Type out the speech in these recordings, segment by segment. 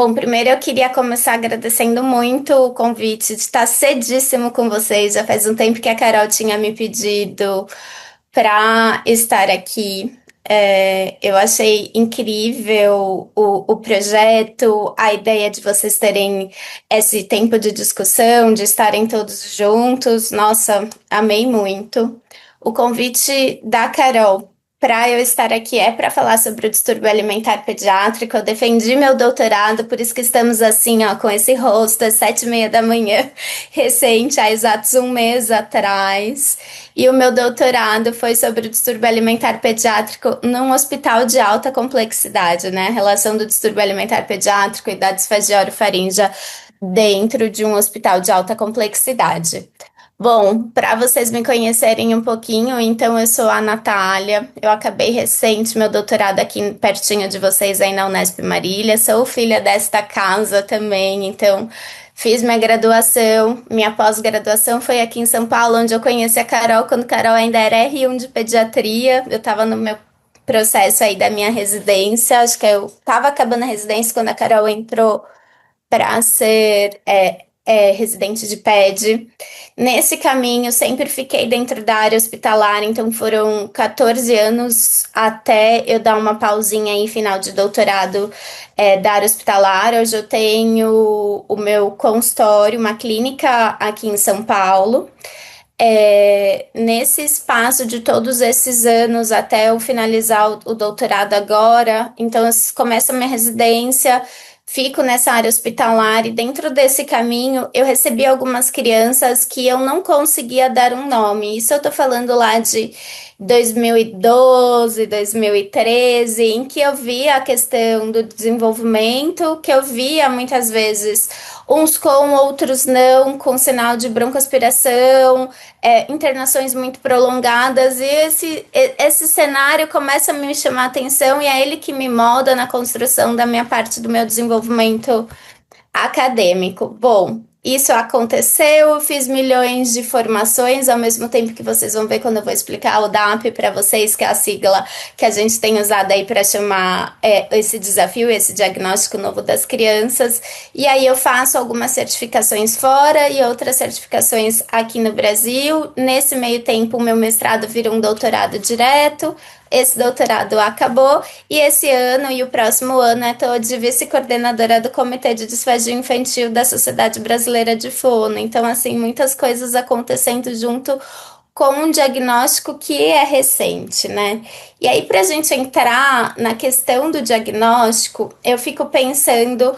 Bom, primeiro eu queria começar agradecendo muito o convite de estar cedíssimo com vocês. Já faz um tempo que a Carol tinha me pedido para estar aqui. Eu achei incrível o projeto, a ideia de vocês terem esse tempo de discussão, de estarem todos juntos. Nossa, amei muito. O convite da Carol para eu estar aqui é para falar sobre o distúrbio alimentar pediátrico. Eu defendi meu doutorado, por isso que estamos assim, ó, com esse rosto às 7h30 da manhã, recente, há exatos um mês atrás. E o meu doutorado foi sobre o distúrbio alimentar pediátrico num hospital de alta complexidade, né? A relação do distúrbio alimentar pediátrico e da disfagia orofaríngea dentro de um hospital de alta complexidade. Bom, para vocês me conhecerem um pouquinho, então eu sou a Natália, eu acabei recente meu doutorado aqui pertinho de vocês aí na Unesp Marília, sou filha desta casa também, então fiz minha graduação, minha pós-graduação foi aqui em São Paulo, onde eu conheci a Carol quando Carol ainda era R1 de pediatria, eu estava no meu processo aí da minha residência, acho que eu estava acabando a residência quando a Carol entrou para ser residente de PED. Nesse caminho, sempre fiquei dentro da área hospitalar, então foram 14 anos até eu dar uma pausinha aí, final de doutorado, da área hospitalar. Hoje eu tenho o meu consultório, uma clínica aqui em São Paulo. Nesse espaço de todos esses anos até eu finalizar o doutorado agora, então eu começo a minha residência, fico nessa área hospitalar e dentro desse caminho eu recebi algumas crianças que eu não conseguia dar um nome. Isso eu tô falando lá de 2012, 2013, em que eu via a questão do desenvolvimento, que eu via muitas vezes uns com, outros não, com sinal de broncoaspiração, internações muito prolongadas, e esse cenário começa a me chamar a atenção e é ele que me molda na construção da minha parte do meu desenvolvimento acadêmico. Bom, isso aconteceu, eu fiz milhões de formações, ao mesmo tempo que vocês vão ver quando eu vou explicar o DAP para vocês, que é a sigla que a gente tem usado aí para chamar esse desafio, esse diagnóstico novo das crianças. E aí eu faço algumas certificações fora e outras certificações aqui no Brasil. Nesse meio tempo, o meu mestrado vira um doutorado direto. Esse doutorado acabou e esse ano e o próximo ano eu estou de vice-coordenadora do Comitê de Disfagia Infantil da Sociedade Brasileira de Fono. Então, assim, muitas coisas acontecendo junto com um diagnóstico que é recente, né? E aí, para a gente entrar na questão do diagnóstico, eu fico pensando,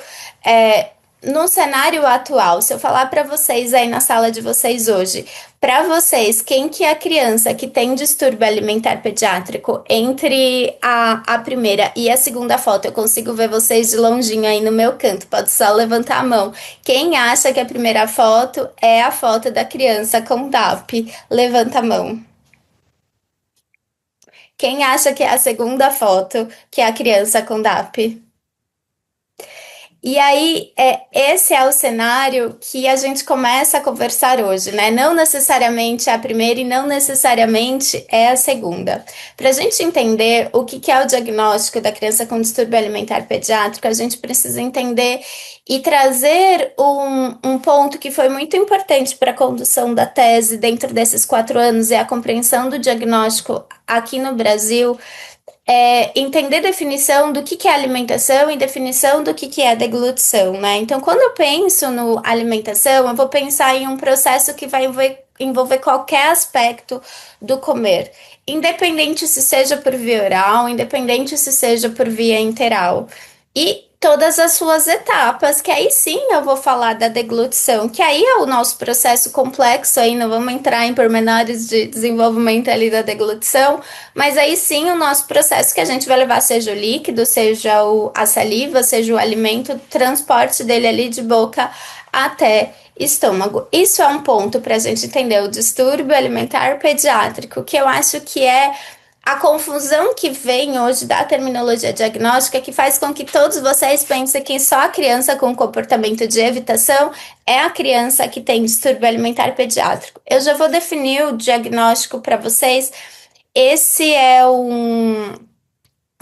no cenário atual, se eu falar para vocês aí na sala de vocês hoje, para vocês, quem que é a criança que tem distúrbio alimentar pediátrico entre a primeira e a segunda foto? Eu consigo ver vocês de longinho aí no meu canto, pode só levantar a mão. Quem acha que a primeira foto é a foto da criança com DAP? Levanta a mão. Quem acha que é a segunda foto, que é a criança com DAP? E aí, esse é o cenário que a gente começa a conversar hoje, né? Não necessariamente é a primeira e não necessariamente é a segunda. Para a gente entender o que é o diagnóstico da criança com distúrbio alimentar pediátrico, a gente precisa entender e trazer um ponto que foi muito importante para a condução da tese dentro desses 4 anos, é a compreensão do diagnóstico aqui no Brasil, entender definição do que é alimentação e definição do que é deglutição, né? Então, quando eu penso no alimentação, eu vou pensar em um processo que vai envolver qualquer aspecto do comer, independente se seja por via oral, independente se seja por via enteral. E todas as suas etapas, que aí sim eu vou falar da deglutição, que aí é o nosso processo complexo, aí não vamos entrar em pormenores de desenvolvimento ali da deglutição, mas aí sim o nosso processo que a gente vai levar, seja o líquido, seja a saliva, seja o alimento, o transporte dele ali de boca até estômago. Isso é um ponto para a gente entender o distúrbio alimentar pediátrico, que eu acho que é a confusão que vem hoje da terminologia diagnóstica, que faz com que todos vocês pensem que só a criança com comportamento de evitação é a criança que tem distúrbio alimentar pediátrico. Eu já vou definir o diagnóstico para vocês. Esse é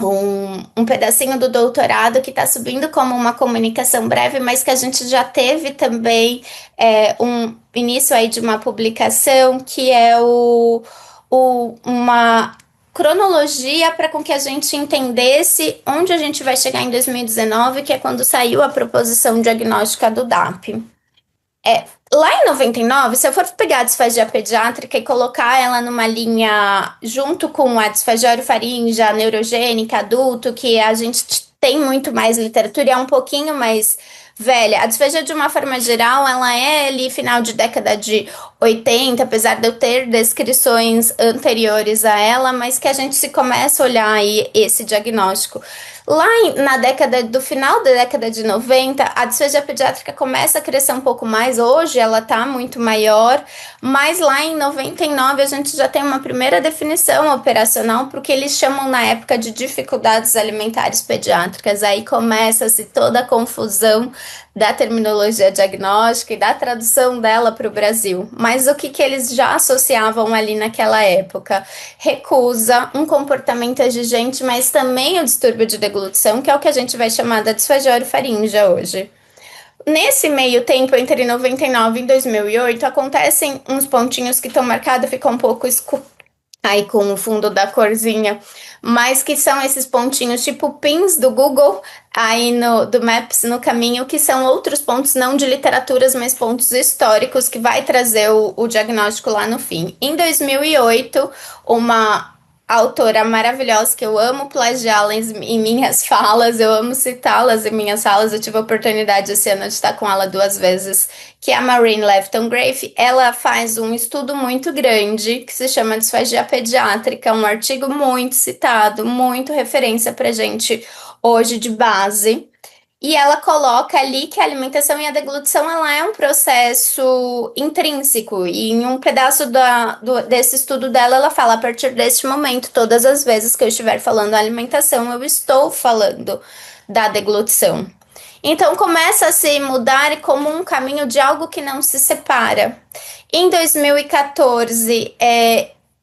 um pedacinho do doutorado que está subindo como uma comunicação breve, mas que a gente já teve também um início aí de uma publicação que é uma cronologia para com que a gente entendesse onde a gente vai chegar em 2019, que é quando saiu a proposição diagnóstica do DAP. Lá em 99, se eu for pegar a disfagia pediátrica e colocar ela numa linha junto com a disfagia orofaringe, a neurogênica, adulto, que a gente tem muito mais literatura e é um pouquinho mais velha. A disfagia, de uma forma geral, ela é ali final de década de 80, apesar de eu ter descrições anteriores a ela, mas que a gente se começa a olhar aí esse diagnóstico. Lá na década do final da década de 90, a disfagia pediátrica começa a crescer um pouco mais. Hoje ela está muito maior, mas lá em 99 a gente já tem uma primeira definição operacional para o que eles chamam na época de dificuldades alimentares pediátricas. Aí começa-se toda a confusão da terminologia diagnóstica e da tradução dela para o Brasil. Mas o que, que eles já associavam ali naquela época? Recusa, um comportamento exigente, mas também o distúrbio de deglutição, que é o que a gente vai chamar da disfagia orofaringe hoje. Nesse meio tempo, entre 99 e 2008, acontecem uns pontinhos que estão marcados, ficam um pouco escuros aí com o fundo da corzinha, mas que são esses pontinhos tipo pins do Google, aí do Maps no caminho, que são outros pontos não de literaturas, mas pontos históricos que vai trazer o diagnóstico lá no fim. Em 2008, uma autora maravilhosa que eu amo plagiá-la em minhas falas, eu amo citá-las em minhas falas. Eu tive a oportunidade esse ano de estar com ela 2 vezes, que é a Maureen Lefton Grafe. Ela faz um estudo muito grande que se chama Disfagia Pediátrica, um artigo muito citado, muito referência pra gente hoje de base. E ela coloca ali que a alimentação e a deglutição ela é um processo intrínseco. E em um pedaço desse estudo dela, ela fala: a partir deste momento, todas as vezes que eu estiver falando alimentação, eu estou falando da deglutição. Então começa a se mudar como um caminho de algo que não se separa. Em 2014,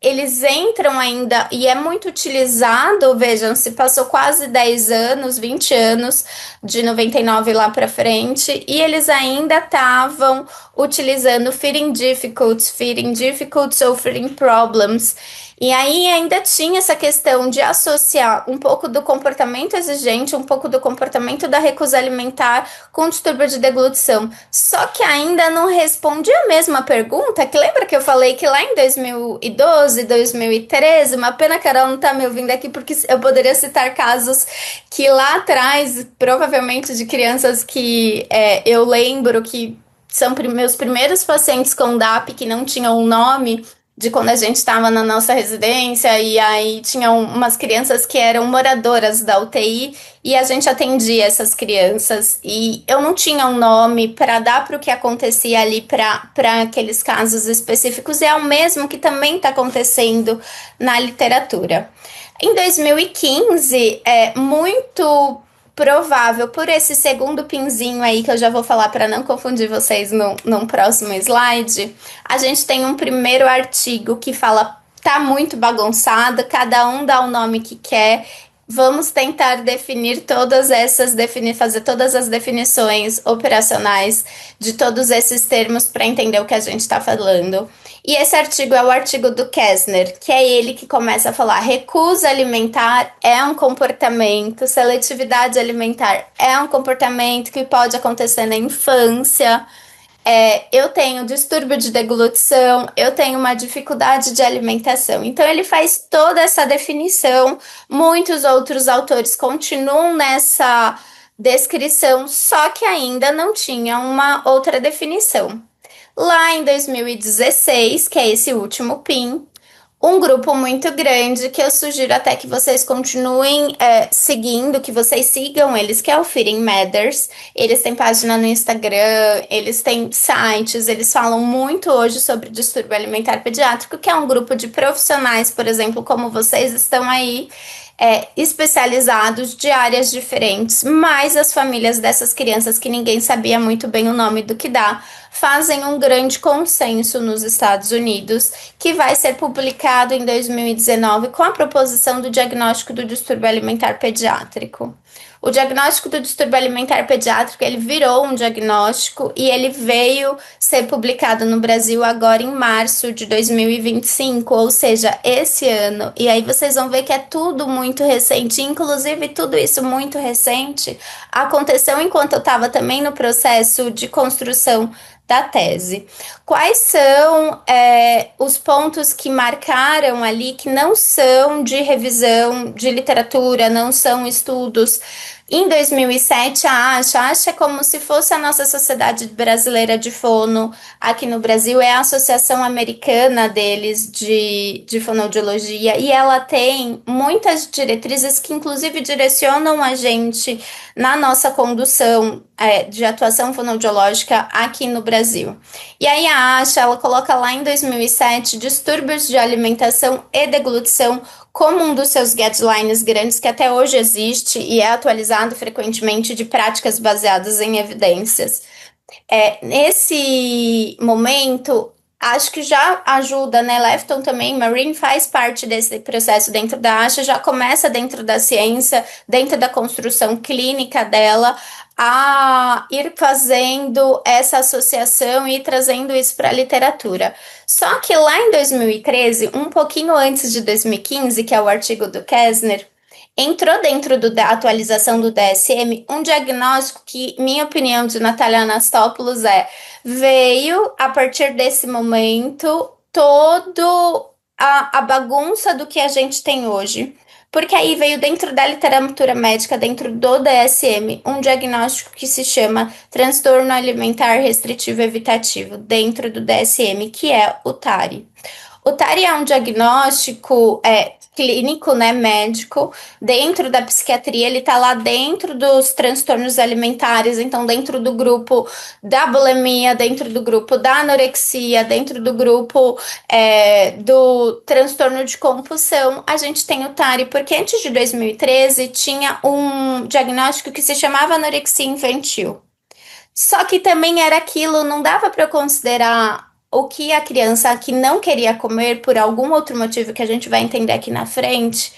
eles entram ainda, e é muito utilizado, vejam, se passou quase 10 anos, 20 anos, de 99 lá para frente, e eles ainda estavam utilizando feeding difficulties ou feeding problems. E aí ainda tinha essa questão de associar um pouco do comportamento exigente, um pouco do comportamento da recusa alimentar com distúrbio de deglutição. Só que ainda não responde a mesma pergunta, que lembra que eu falei que lá em 2012, 2013, uma pena que a Carol não tá me ouvindo aqui, porque eu poderia citar casos que lá atrás, provavelmente de crianças que eu lembro que são meus primeiros pacientes com DAP que não tinham um nome, de quando a gente estava na nossa residência, e aí tinham umas crianças que eram moradoras da UTI e a gente atendia essas crianças. E eu não tinha um nome para dar para o que acontecia ali para aqueles casos específicos, e é o mesmo que também está acontecendo na literatura. Em 2015, é muito provável, por esse segundo pinzinho aí que eu já vou falar para não confundir vocês num próximo slide, a gente tem um primeiro artigo que fala: tá muito bagunçado, cada um dá o nome que quer. Vamos tentar definir fazer todas as definições operacionais de todos esses termos para entender o que a gente está falando. E esse artigo é o artigo do Kessner, que é ele que começa a falar: recusa alimentar é um comportamento, seletividade alimentar é um comportamento que pode acontecer na infância. Eu tenho distúrbio de deglutição, eu tenho uma dificuldade de alimentação. Então, ele faz toda essa definição. Muitos outros autores continuam nessa descrição, só que ainda não tinha uma outra definição. Lá em 2016, que é esse último PIN, um grupo muito grande, que eu sugiro até que vocês continuem seguindo, que vocês sigam eles, que é o Feeding Matters. Eles têm página no Instagram, eles têm sites, eles falam muito hoje sobre distúrbio alimentar pediátrico, que é um grupo de profissionais, por exemplo, como vocês estão aí, especializados de áreas diferentes, mas as famílias dessas crianças que ninguém sabia muito bem o nome do que dá, fazem um grande consenso nos Estados Unidos, que vai ser publicado em 2019 com a proposição do diagnóstico do distúrbio alimentar pediátrico. O diagnóstico do distúrbio alimentar pediátrico, ele virou um diagnóstico e ele veio ser publicado no Brasil agora em março de 2025, ou seja, esse ano. E aí vocês vão ver que é tudo muito recente, inclusive tudo isso muito recente aconteceu enquanto eu estava também no processo de construção da tese. Quais são os pontos que marcaram ali que não são de revisão de literatura, não são estudos? Em 2007, a ASHA é como se fosse a nossa Sociedade Brasileira de Fono. Aqui no Brasil é a Associação Americana deles de Fonoaudiologia, e ela tem muitas diretrizes que inclusive direcionam a gente na nossa condução de atuação fonoaudiológica aqui no Brasil. E aí a ASHA, ela coloca lá em 2007 distúrbios de alimentação e deglutição como um dos seus guidelines grandes, que até hoje existe e é atualizado frequentemente, de práticas baseadas em evidências. Nesse momento, acho que já ajuda, né? Lefton também, Marine faz parte desse processo dentro da ASHA, já começa dentro da ciência, dentro da construção clínica dela, a ir fazendo essa associação e trazendo isso para a literatura. Só que lá em 2013, um pouquinho antes de 2015, que é o artigo do Kessner, entrou dentro da atualização do DSM um diagnóstico que, minha opinião, de Natália Anastópoulou, veio a partir desse momento todo a bagunça do que a gente tem hoje. Porque aí veio dentro da literatura médica, dentro do DSM, um diagnóstico que se chama transtorno alimentar restritivo evitativo, dentro do DSM, que é o TARI. O TARI é um diagnóstico clínico, né, médico, dentro da psiquiatria. Ele tá lá dentro dos transtornos alimentares, então dentro do grupo da bulimia, dentro do grupo da anorexia, dentro do grupo do transtorno de compulsão, a gente tem o TARI, porque antes de 2013 tinha um diagnóstico que se chamava anorexia infantil. Só que também era aquilo, não dava para eu considerar o que a criança que não queria comer por algum outro motivo que a gente vai entender aqui na frente,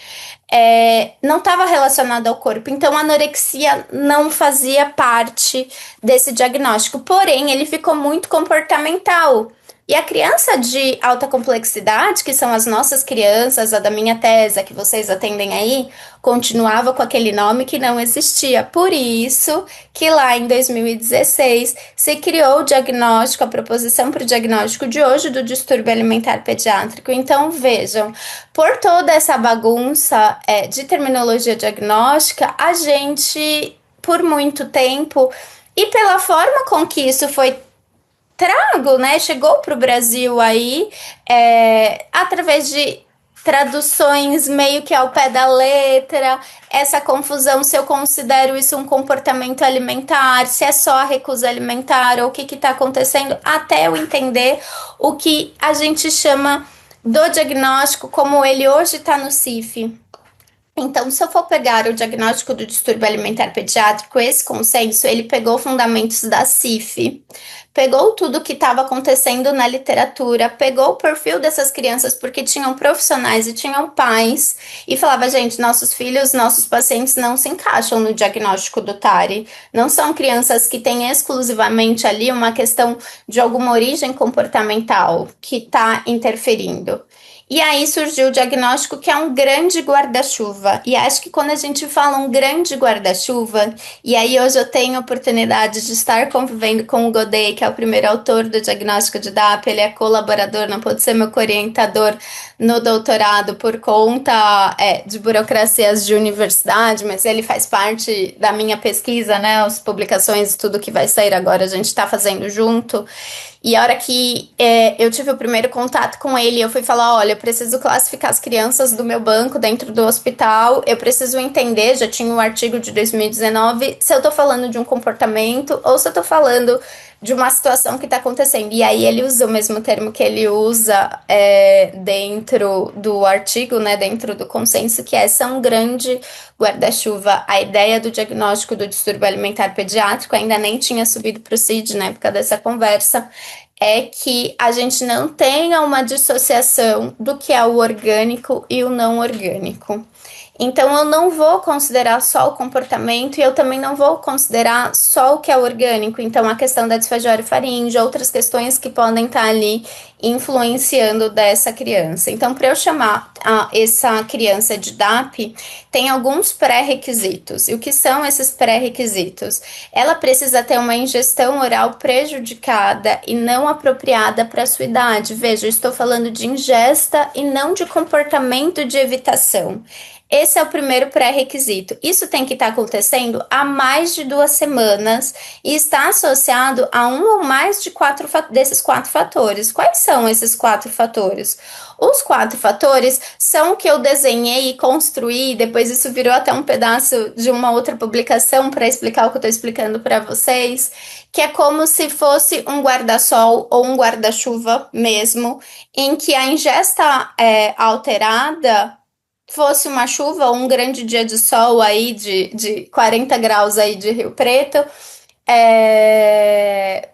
não estava relacionado ao corpo. Então, a anorexia não fazia parte desse diagnóstico. Porém, ele ficou muito comportamental. E a criança de alta complexidade, que são as nossas crianças, a da minha tese, a que vocês atendem aí, continuava com aquele nome que não existia. Por isso que lá em 2016 se criou o diagnóstico, a proposição para o diagnóstico de hoje do distúrbio alimentar pediátrico. Então, vejam, por toda essa bagunça de terminologia diagnóstica, a gente, por muito tempo, e pela forma com que isso foi trago, né? Chegou para o Brasil aí através de traduções meio que ao pé da letra, essa confusão se eu considero isso um comportamento alimentar, se é só a recusa alimentar ou o que está acontecendo, até eu entender o que a gente chama do diagnóstico como ele hoje está no CIF. Então, se eu for pegar o diagnóstico do distúrbio alimentar pediátrico, esse consenso, ele pegou fundamentos da CIF, pegou tudo que estava acontecendo na literatura, pegou o perfil dessas crianças, porque tinham profissionais e tinham pais, e falava, gente, nossos filhos, nossos pacientes não se encaixam no diagnóstico do TARI, não são crianças que têm exclusivamente ali uma questão de alguma origem comportamental que está interferindo. E aí surgiu o diagnóstico, que é um grande guarda-chuva. E acho que quando a gente fala um grande guarda-chuva, e aí hoje eu tenho a oportunidade de estar convivendo com o Godet, que é o primeiro autor do diagnóstico de DAP, ele é colaborador, não pode ser meu orientador no doutorado por conta de burocracias de universidade, mas ele faz parte da minha pesquisa, né? As publicações, tudo que vai sair agora, a gente está fazendo junto. E a hora que eu tive o primeiro contato com ele, eu fui falar, olha, eu preciso classificar as crianças do meu banco dentro do hospital, eu preciso entender, já tinha um artigo de 2019, se eu tô falando de um comportamento ou se eu tô falando de uma situação que está acontecendo. E aí ele usa o mesmo termo que ele usa dentro do artigo, né, dentro do consenso, que é são grande guarda-chuva. A ideia do diagnóstico do distúrbio alimentar pediátrico ainda nem tinha subido para o CID na época dessa conversa. É que a gente não tenha uma dissociação do que é o orgânico e o não orgânico. Então, eu não vou considerar só o comportamento e eu também não vou considerar só o que é orgânico. Então, a questão da disfagia orofaringe, outras questões que podem estar ali influenciando dessa criança. Então, para eu chamar essa criança de DAP, tem alguns pré-requisitos. E o que são esses pré-requisitos? Ela precisa ter uma ingestão oral prejudicada e não apropriada para a sua idade. Veja, eu estou falando de ingesta e não de comportamento de evitação. Esse é o primeiro pré-requisito. Isso tem que estar acontecendo há mais de 2 semanas e está associado a um ou mais desses 4 fatores. Quais são esses 4 fatores? Os 4 fatores são o que eu desenhei e construí, depois isso virou até um pedaço de uma outra publicação para explicar o que eu estou explicando para vocês, que é como se fosse um guarda-sol ou um guarda-chuva mesmo, em que a ingesta alterada fosse uma chuva ou um grande dia de sol aí de 40 graus aí de Rio Preto, é,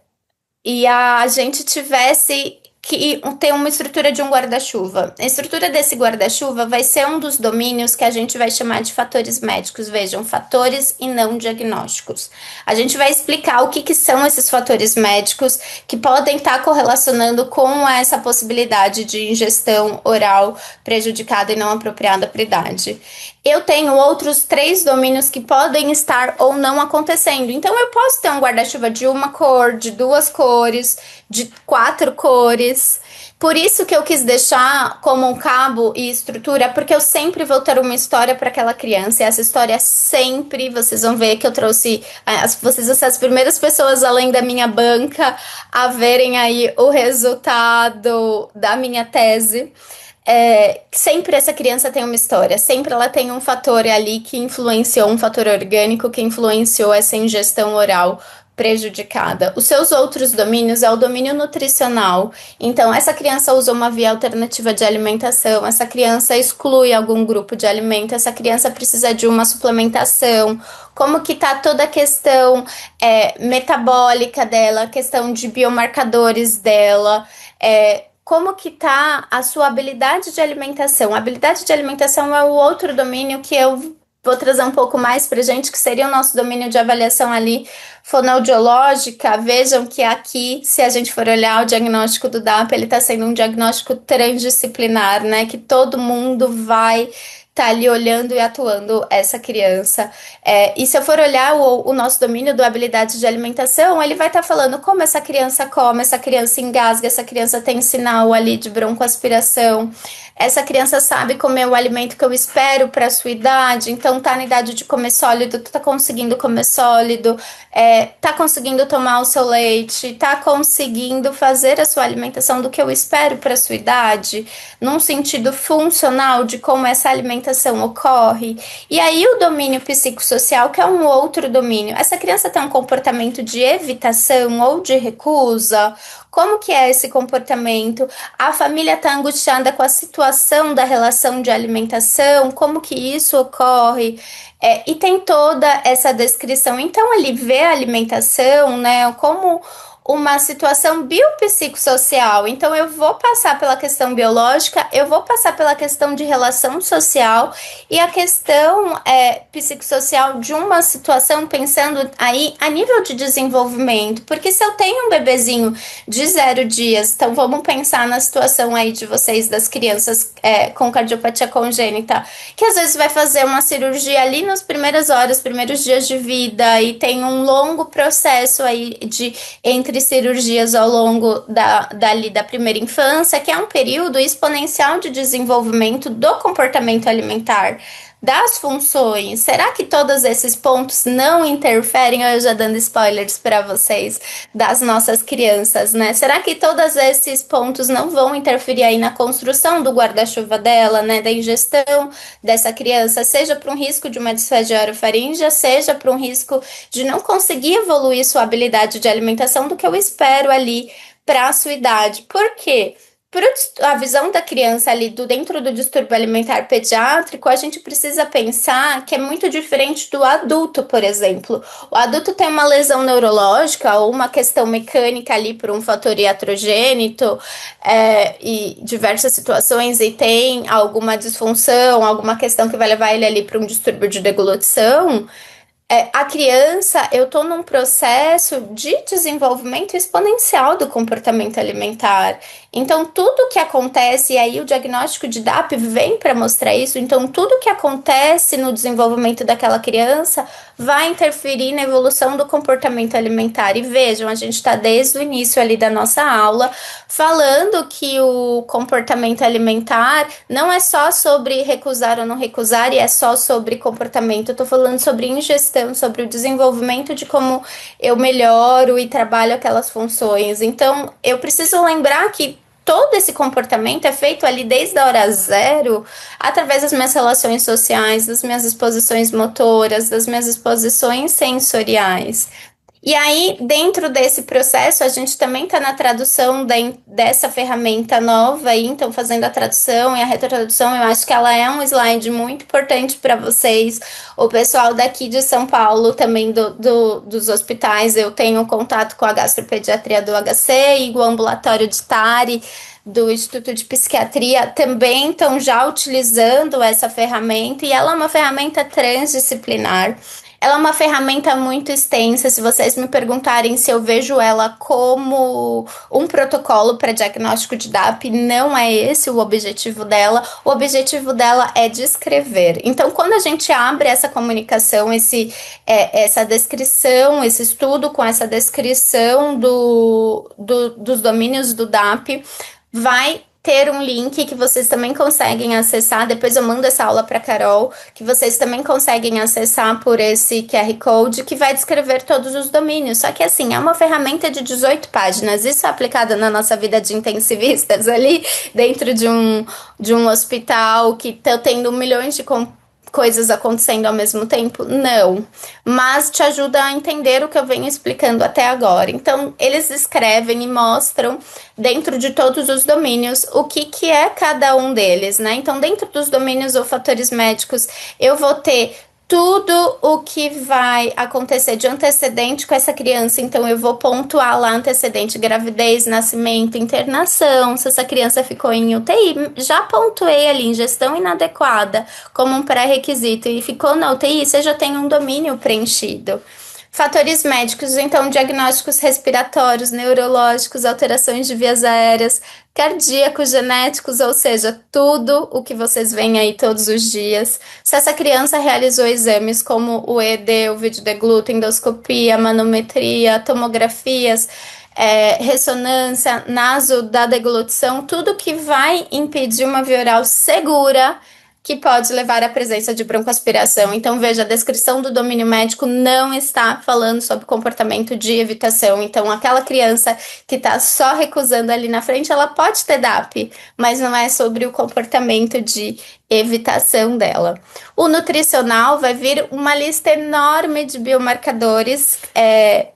e a gente tivesse que ter uma estrutura de um guarda-chuva. A estrutura desse guarda-chuva vai ser um dos domínios que a gente vai chamar de fatores médicos. Vejam, fatores e não diagnósticos. A gente vai explicar o que são esses fatores médicos que podem estar correlacionando com essa possibilidade de ingestão oral prejudicada e não apropriada para a idade. Eu tenho outros 3 domínios que podem estar ou não acontecendo. Então, eu posso ter um guarda-chuva de uma cor, de 2 cores, de 4 cores. Por isso que eu quis deixar como um cabo e estrutura, porque eu sempre vou ter uma história para aquela criança. E essa história sempre, vocês vão ver que eu trouxe, vocês vão ser as primeiras pessoas além da minha banca a verem aí o resultado da minha tese. Sempre essa criança tem uma história, sempre ela tem um fator ali que influenciou, um fator orgânico que influenciou essa ingestão oral prejudicada. Os seus outros domínios é o domínio nutricional. Então, essa criança usa uma via alternativa de alimentação, essa criança exclui algum grupo de alimento, essa criança precisa de uma suplementação. Como que tá toda a questão metabólica dela, a questão de biomarcadores dela, como que tá a sua habilidade de alimentação? A habilidade de alimentação é o outro domínio que eu vou trazer um pouco mais pra gente, que seria o nosso domínio de avaliação ali fonoaudiológica. Vejam que aqui, se a gente for olhar o diagnóstico do DAP, ele está sendo um diagnóstico transdisciplinar, né? Que todo mundo vai tá ali olhando e atuando essa criança. E se eu for olhar o nosso domínio do habilidade de alimentação, ele vai estar falando como essa criança come, essa criança engasga, essa criança tem sinal ali de broncoaspiração, essa criança sabe comer o alimento que eu espero para a sua idade, então tá na idade de comer sólido, tá conseguindo comer sólido, tá conseguindo tomar o seu leite, tá conseguindo fazer a sua alimentação do que eu espero para a sua idade, num sentido funcional de como essa alimentação ocorre. E aí o domínio psicossocial, que é um outro domínio. Essa criança tem um comportamento de evitação ou de recusa. Como que é esse comportamento? A família está angustiada com a situação da relação de alimentação, como que isso ocorre? E tem toda essa descrição. Então, ele vê a alimentação, né, como uma situação biopsicossocial. Então, eu vou passar pela questão biológica, eu vou passar pela questão de relação social e a questão psicossocial de uma situação, pensando aí a nível de desenvolvimento. Porque se eu tenho um bebezinho de 0 dias, então vamos pensar na situação aí de vocês, das crianças com cardiopatia congênita, que às vezes vai fazer uma cirurgia ali nas primeiras horas, primeiros dias de vida, e tem um longo processo aí entre cirurgias ao longo da primeira infância, que é um período exponencial de desenvolvimento do comportamento alimentar. das funções, será que todos esses pontos não interferem? Eu já dando spoilers para vocês das nossas crianças, né? Será que todos esses pontos não vão interferir aí na construção do guarda-chuva dela, né? Da ingestão dessa criança, seja para um risco de uma disfagia orofaríngea, seja para um risco de não conseguir evoluir sua habilidade de alimentação do que eu espero ali para a sua idade. Por quê? Por a visão da criança ali dentro do distúrbio alimentar pediátrico, a gente precisa pensar que é muito diferente do adulto, por exemplo. O adulto tem uma lesão neurológica ou uma questão mecânica ali por um fator iatrogênito, e diversas situações, e tem alguma disfunção, alguma questão que vai levar ele ali para um distúrbio de deglutição. A criança, eu estou num processo de desenvolvimento exponencial do comportamento alimentar. Então, tudo que acontece, e aí o diagnóstico de DAP vem para mostrar isso. Então, tudo que acontece no desenvolvimento daquela criança vai interferir na evolução do comportamento alimentar. E vejam, a gente está desde o início ali da nossa aula falando que o comportamento alimentar não é só sobre recusar ou não recusar, e é só sobre comportamento. Eu estou falando sobre ingestão, sobre o desenvolvimento de como eu melhoro e trabalho aquelas funções. Então, eu preciso lembrar que todo esse comportamento é feito ali desde a hora zero, através das minhas relações sociais, das minhas exposições motoras, das minhas exposições sensoriais. E aí, dentro desse processo, a gente também está na tradução dessa ferramenta nova, aí, então fazendo a tradução e a retradução, eu acho que ela é um slide muito importante para vocês. O pessoal daqui de São Paulo, também dos hospitais, eu tenho contato com a gastropediatria do HC e o ambulatório de Tari, do Instituto de Psiquiatria, também estão já utilizando essa ferramenta, e ela é uma ferramenta transdisciplinar. Ela é uma ferramenta muito extensa. Se vocês me perguntarem se eu vejo ela como um protocolo para diagnóstico de DAP, não é esse o objetivo dela. O objetivo dela é descrever. Então, quando a gente abre essa comunicação, essa descrição, esse estudo com essa descrição dos domínios do DAP, vai ter um link que vocês também conseguem acessar. Depois eu mando essa aula para Carol, que vocês também conseguem acessar por esse QR Code, que vai descrever todos os domínios. Só que assim, é uma ferramenta de 18 páginas. Isso é aplicado na nossa vida de intensivistas ali, dentro de um hospital que está tendo milhões de coisas acontecendo ao mesmo tempo? Não. Mas te ajuda a entender o que eu venho explicando até agora. Então, eles escrevem e mostram, dentro de todos os domínios, o que é cada um deles, né? Então, dentro dos domínios ou fatores médicos, eu vou ter tudo o que vai acontecer de antecedente com essa criança. Então, eu vou pontuar lá antecedente, gravidez, nascimento, internação, se essa criança ficou em UTI. Já pontuei ali, ingestão inadequada como um pré-requisito, e ficou na UTI, você já tem um domínio preenchido. Fatores médicos, então, diagnósticos respiratórios, neurológicos, alterações de vias aéreas, cardíacos, genéticos, ou seja, tudo o que vocês veem aí todos os dias. Se essa criança realizou exames como o ED, o vídeo de glúten, endoscopia, manometria, tomografias, ressonância, naso da deglutição, tudo que vai impedir uma via oral segura, que pode levar à presença de broncoaspiração. Então, veja, a descrição do domínio médico não está falando sobre comportamento de evitação. Então, aquela criança que está só recusando ali na frente, ela pode ter DAP, mas não é sobre o comportamento de evitação dela. O nutricional vai vir uma lista enorme de biomarcadores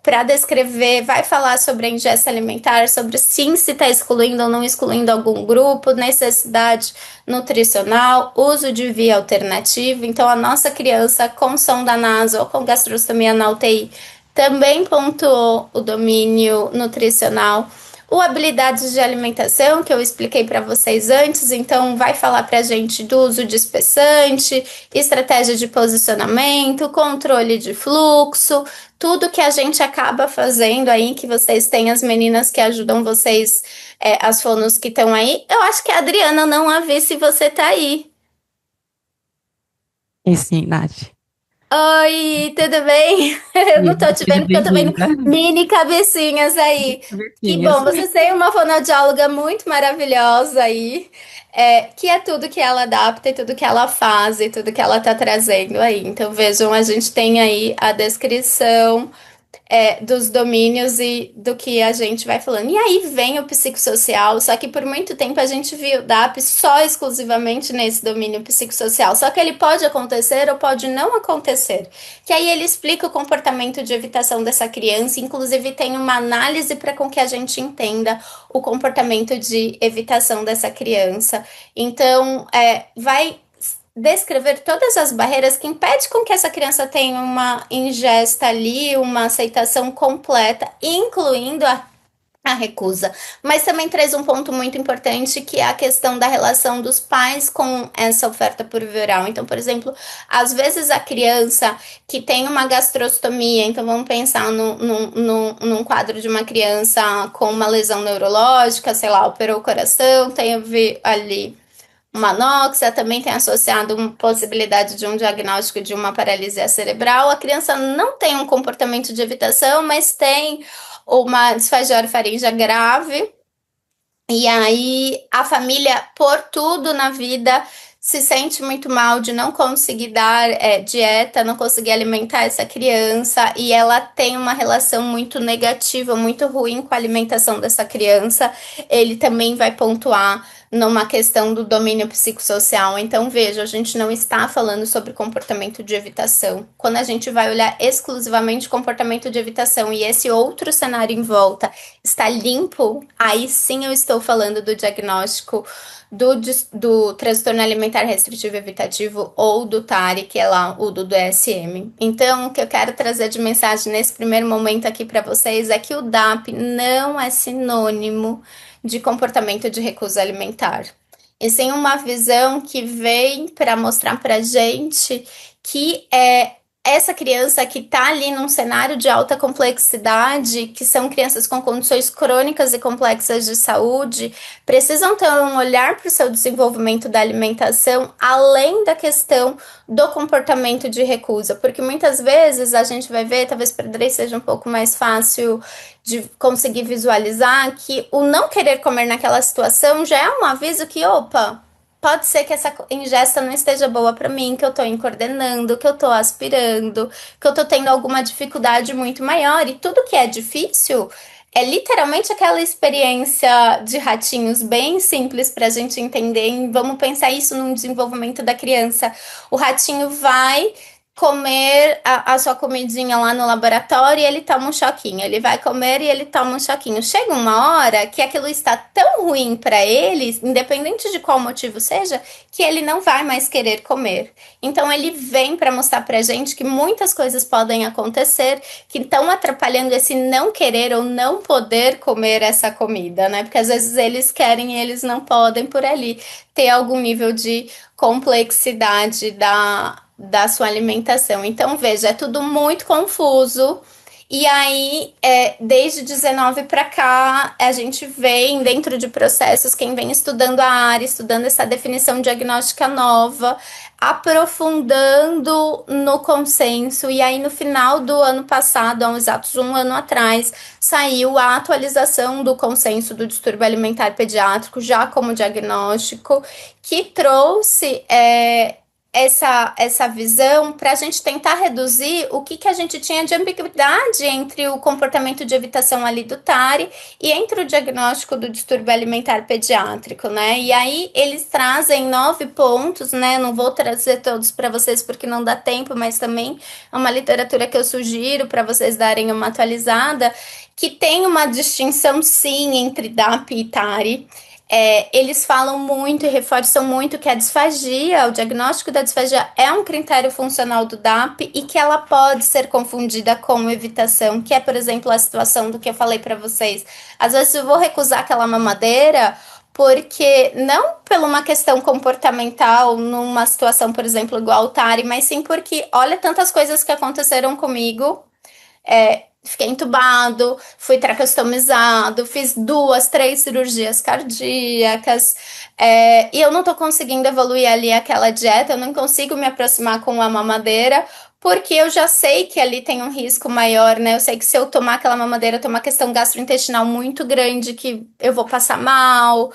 para descrever, vai falar sobre a ingesta alimentar, sobre sim se está excluindo ou não excluindo algum grupo, necessidade nutricional, uso de via alternativa. Então, a nossa criança com sonda naso ou com gastrostomia na UTI também pontuou o domínio nutricional. O habilidades de alimentação, que eu expliquei para vocês antes, então vai falar para a gente do uso de espessante, estratégia de posicionamento, controle de fluxo, tudo que a gente acaba fazendo aí, que vocês têm as meninas que ajudam vocês, as fonos que estão aí. Eu acho que a Adriana não a vi se você tá aí. E sim, Nath. Oi, tudo bem? Eu não tô te Seja vendo porque eu tô vendo bem-vinda. mini cabecinhas aí. Que Cabecinhas. bom, você tem uma fonoaudióloga muito maravilhosa aí, que é tudo que ela adapta e tudo que ela faz e tudo que ela tá trazendo aí. Então vejam, a gente tem aí a descrição dos domínios e do que a gente vai falando. E aí vem o psicossocial, só que por muito tempo a gente viu o DAP só exclusivamente nesse domínio psicossocial. Só que ele pode acontecer ou pode não acontecer. Que aí ele explica o comportamento de evitação dessa criança, inclusive tem uma análise para com que a gente entenda o comportamento de evitação dessa criança. Então, vai descrever todas as barreiras que impedem com que essa criança tenha uma ingesta ali, uma aceitação completa, incluindo a recusa. Mas também traz um ponto muito importante que é a questão da relação dos pais com essa oferta por via oral. Então, por exemplo, às vezes a criança que tem uma gastrostomia, então vamos pensar num quadro de uma criança com uma lesão neurológica, sei lá, operou o coração, teve ali uma anóxia, também tem associado uma possibilidade de um diagnóstico de uma paralisia cerebral. A criança não tem um comportamento de evitação, mas tem uma disfagia orofaríngea grave. E aí a família, por tudo na vida, se sente muito mal de não conseguir dar dieta, não conseguir alimentar essa criança, e ela tem uma relação muito negativa, muito ruim com a alimentação dessa criança. Ele também vai pontuar numa questão do domínio psicossocial. Então, veja, a gente não está falando sobre comportamento de evitação. Quando a gente vai olhar exclusivamente comportamento de evitação e esse outro cenário em volta está limpo, aí sim eu estou falando do diagnóstico do transtorno alimentar restritivo evitativo ou do TARI, que é lá o do DSM. Então, o que eu quero trazer de mensagem nesse primeiro momento aqui para vocês é que o DAP não é sinônimo de comportamento de recusa alimentar. E sim uma visão que vem para mostrar para gente que essa criança que está ali num cenário de alta complexidade, que são crianças com condições crônicas e complexas de saúde, precisam ter um olhar para o seu desenvolvimento da alimentação, além da questão do comportamento de recusa, porque muitas vezes a gente vai ver, talvez para Drey seja um pouco mais fácil de conseguir visualizar, que o não querer comer naquela situação já é um aviso que, opa, pode ser que essa ingesta não esteja boa para mim, que eu tô incoordenando, que eu tô aspirando, que eu tô tendo alguma dificuldade muito maior. E tudo que é difícil é literalmente aquela experiência de ratinhos bem simples para a gente entender. E vamos pensar isso num desenvolvimento da criança. O ratinho vai comer a sua comidinha lá no laboratório e ele toma um choquinho. Ele vai comer e ele toma um choquinho. Chega uma hora que aquilo está tão ruim para ele, independente de qual motivo seja, que ele não vai mais querer comer. Então ele vem para mostrar pra gente que muitas coisas podem acontecer que estão atrapalhando esse não querer ou não poder comer essa comida, né? Porque às vezes eles querem e eles não podem por ali ter algum nível de complexidade da sua alimentação. Então, veja, é tudo muito confuso. E aí, desde 19 para cá, a gente vem dentro de processos, quem vem estudando a área, estudando essa definição diagnóstica nova, aprofundando no consenso. E aí, no final do ano passado, há uns exatos um ano atrás, saiu a atualização do consenso do distúrbio alimentar pediátrico, já como diagnóstico, que trouxe essa visão para a gente tentar reduzir o que a gente tinha de ambiguidade entre o comportamento de evitação ali do TARI e entre o diagnóstico do distúrbio alimentar pediátrico, né? E aí eles trazem 9 pontos, né? Não vou trazer todos para vocês porque não dá tempo, mas também é uma literatura que eu sugiro para vocês darem uma atualizada, que tem uma distinção sim entre DAP e TARI. Eles falam muito e reforçam muito que a disfagia, o diagnóstico da disfagia é um critério funcional do DAP e que ela pode ser confundida com evitação, que é, por exemplo, a situação do que eu falei para vocês. Às vezes eu vou recusar aquela mamadeira porque não por uma questão comportamental, numa situação, por exemplo, igual ao Tari, mas sim porque olha tantas coisas que aconteceram comigo. Fiquei entubado, fui tracostomizado, fiz 2, 3 cirurgias cardíacas, e eu não tô conseguindo evoluir ali aquela dieta, eu não consigo me aproximar com a mamadeira, porque eu já sei que ali tem um risco maior, né? Eu sei que se eu tomar aquela mamadeira, tem uma questão gastrointestinal muito grande, que eu vou passar mal.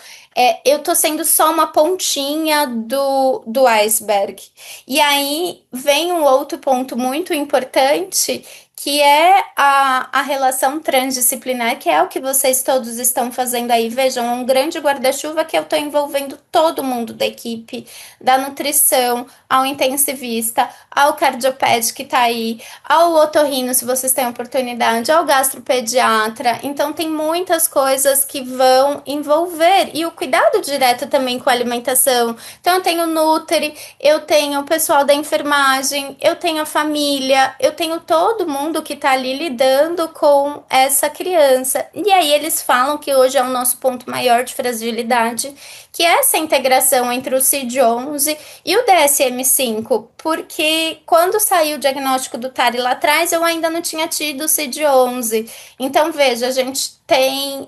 Eu tô sendo só uma pontinha do iceberg. E aí vem um outro ponto muito importante, que é a relação transdisciplinar, que é o que vocês todos estão fazendo aí. Vejam, é um grande guarda-chuva que eu estou envolvendo todo mundo da equipe, da nutrição, ao intensivista, ao cardioped que está aí, ao otorrino, se vocês têm oportunidade, ao gastropediatra. Então, tem muitas coisas que vão envolver. E o cuidado direto também com a alimentação. Então, eu tenho o Nutri, eu tenho o pessoal da enfermagem, eu tenho a família, eu tenho todo mundo que está ali lidando com essa criança. E aí eles falam que hoje é o nosso ponto maior de fragilidade, que é essa integração entre o CID-11 e o DSM-5, porque quando saiu o diagnóstico do TARI lá atrás, eu ainda não tinha tido o CID-11. Então, veja, a gente tem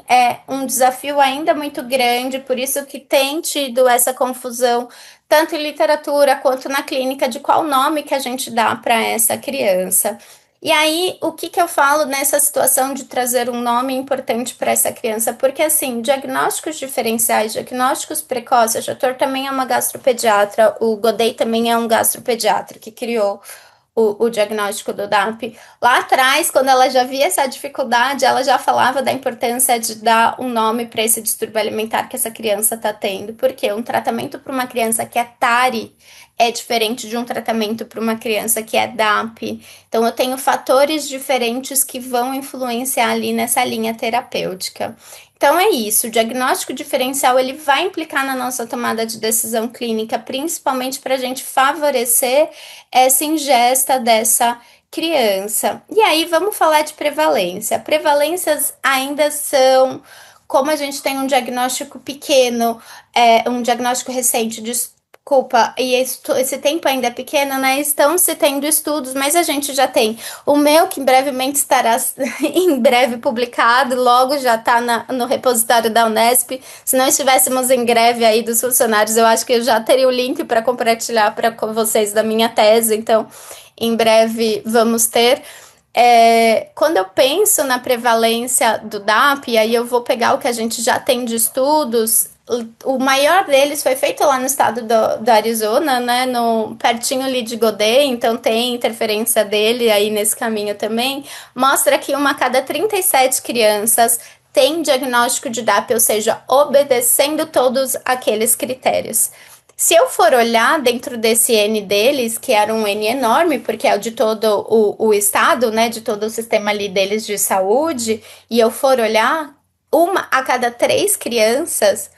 um desafio ainda muito grande, por isso que tem tido essa confusão tanto em literatura quanto na clínica, de qual nome que a gente dá para essa criança. E aí, o que que eu falo nessa situação de trazer um nome importante para essa criança? Porque, assim, diagnósticos diferenciais, diagnósticos precoces, a doutor também é uma gastropediatra, o Godet também é um gastropediatra que criou o diagnóstico do DAP. Lá atrás, quando ela já via essa dificuldade, ela já falava da importância de dar um nome para esse distúrbio alimentar que essa criança está tendo, porque um tratamento para uma criança que é TARI é diferente de um tratamento para uma criança que é DAP. Então, eu tenho fatores diferentes que vão influenciar ali nessa linha terapêutica. Então é isso, o diagnóstico diferencial ele vai implicar na nossa tomada de decisão clínica, principalmente para a gente favorecer essa ingesta dessa criança. E aí vamos falar de prevalência. Prevalências ainda são, como a gente tem um diagnóstico pequeno, um diagnóstico recente, desculpa, e esse tempo ainda é pequeno, né? Estão se tendo estudos, mas a gente já tem o meu, que brevemente estará em breve publicado, logo já está no repositório da Unesp. Se não estivéssemos em greve aí dos funcionários, eu acho que eu já teria o link para compartilhar com vocês da minha tese, então em breve vamos ter. Quando eu penso na prevalência do DAP, aí eu vou pegar o que a gente já tem de estudos. O maior deles foi feito lá no estado do Arizona, né, pertinho ali de Godet, então tem interferência dele aí nesse caminho também. Mostra que uma a cada 37 crianças tem diagnóstico de DAP, ou seja, obedecendo todos aqueles critérios. Se eu for olhar dentro desse N deles, que era um N enorme, porque é o de todo o estado, né, de todo o sistema ali deles de saúde, e eu for olhar, uma a cada 3 crianças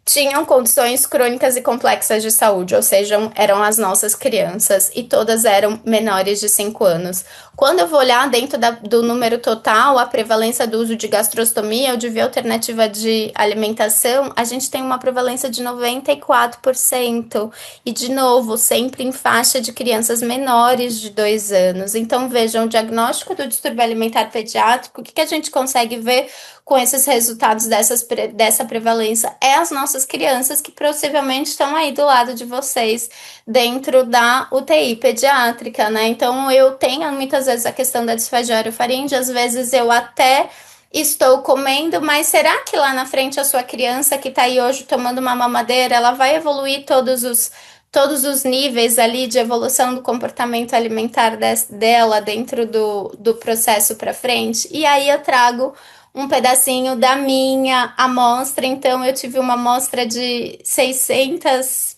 tinham condições crônicas e complexas de saúde, ou seja, eram as nossas crianças, e todas eram menores de 5 anos. Quando eu vou olhar dentro do número total, a prevalência do uso de gastrostomia ou de via alternativa de alimentação, a gente tem uma prevalência de 94%. E, de novo, sempre em faixa de crianças menores de 2 anos. Então, vejam, o diagnóstico do distúrbio alimentar pediátrico, o que a gente consegue ver com esses resultados dessa prevalência é as nossas crianças que possivelmente estão aí do lado de vocês dentro da UTI pediátrica, né? Então eu tenho muitas vezes a questão da disfagia orofaringe, às vezes eu até estou comendo, mas será que lá na frente a sua criança que está aí hoje tomando uma mamadeira, ela vai evoluir todos os níveis ali de evolução do comportamento alimentar dela dentro do processo para frente? E aí eu trago um pedacinho da minha amostra. Então, eu tive uma amostra de 600